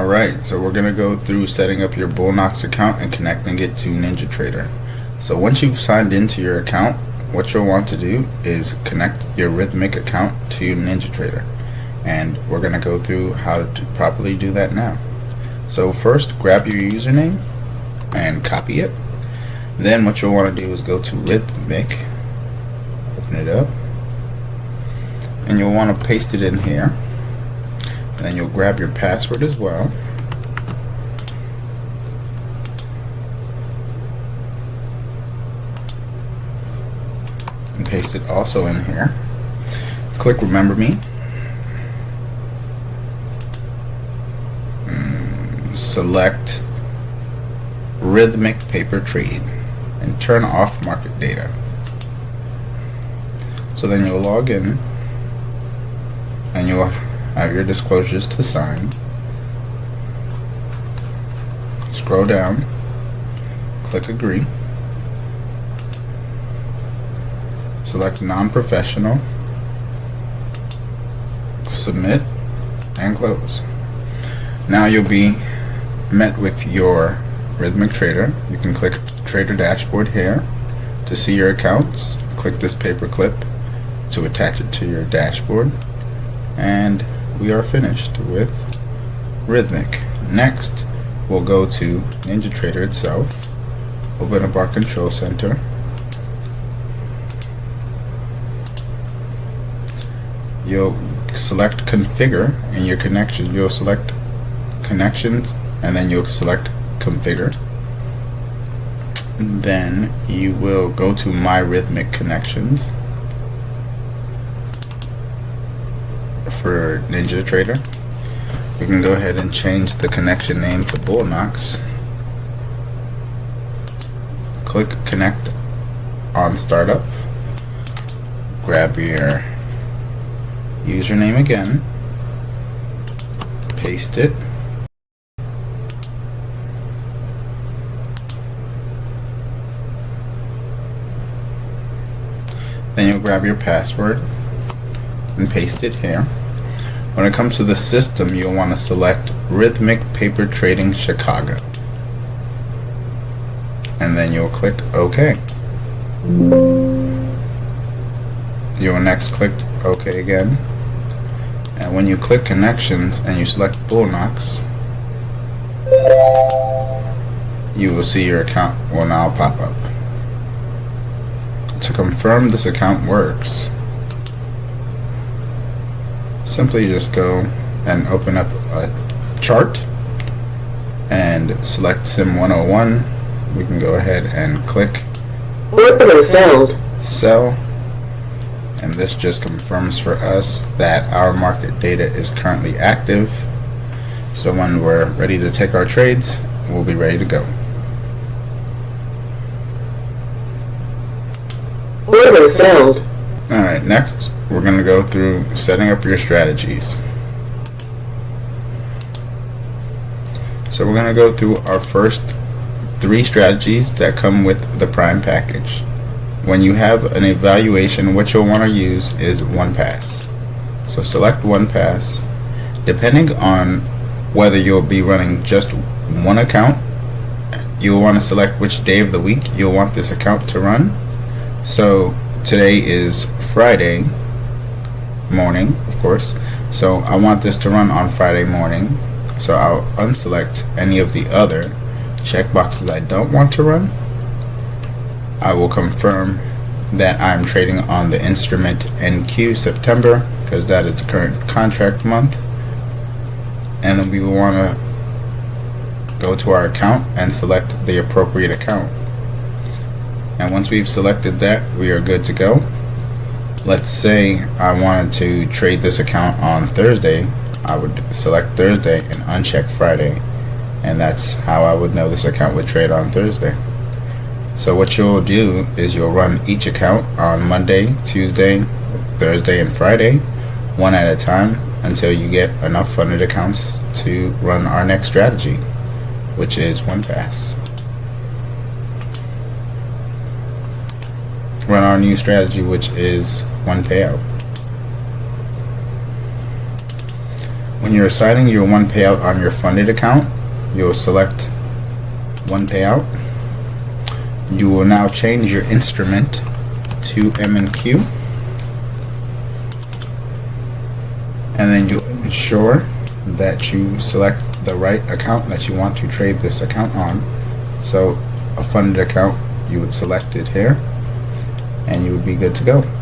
Alright, so we're going to go through setting up your Bulenox account and connecting it to NinjaTrader. So once you've signed into your account, what you'll want to do is connect your Rithmic account to NinjaTrader. And we're going to go through how to properly do that now. So first, grab your username and copy it. Then what you'll want to do is go to Rithmic, open it up, and you'll want to paste it in here. And then you'll grab your password as well. And paste it also in here. Click Remember Me. Select Rithmic Paper Trade and turn off market data. So then you'll log in and you'll have your disclosures to sign. Scroll down, click Agree, select Non-Professional, submit, and close. Now you'll be met with your Rithmic Trader. You can click Trader Dashboard here to see your accounts. Click this paper clip to attach it to your dashboard, and we are finished with Rithmic. Next, we'll go to NinjaTrader itself, open up our control center, you'll select Configure in your connection. You'll select Connections and then you'll select Configure. Then you will go to My Rithmic Connections for NinjaTrader. We can go ahead and change the connection name to Bulenox. Click Connect on Startup. Grab your username again, paste it, then you'll grab your password and paste it here. When it comes to the system, you'll want to select Rithmic Paper Trading Chicago, and then you'll click OK. You'll next click OK again, and when you click Connections and you select Bulenox, you will see your account will now pop up. To confirm this account works, simply just go and open up a chart and select Sim 101. We can go ahead and click Sell, and this just confirms for us that our market data is currently active. So when we're ready to take our trades, we'll be ready to go. Order failed. Alright, next we're going to go through setting up your strategies. So we're going to go through our first 3 strategies that come with the Prime package. When you have an evaluation, what you'll want to use is one pass. So select one pass. Depending on whether you'll be running just one account, you'll want to select which day of the week you'll want this account to run. So today is Friday morning, of course, so I want this to run on Friday morning. So I'll unselect any of the other checkboxes I don't want to run. I will confirm that I'm trading on the instrument NQ September, because that is the current contract month. And then we will want to go to our account and select the appropriate account. And once we've selected that, we are good to go. Let's say I wanted to trade this account on Thursday. I would select Thursday and uncheck Friday, and that's how I would know this account would trade on Thursday. So what you'll do is you'll run each account on Monday, Tuesday, Thursday, and Friday, one at a time, until you get enough funded accounts to run our next strategy, which is one pass. Run our new strategy, which is one payout. When you're assigning your one payout on your funded account, you'll select one payout. You will now change your instrument to M&Q, and then you ensure that you select the right account that you want to trade this account on. So a funded account, you would select it here, and you would be good to go.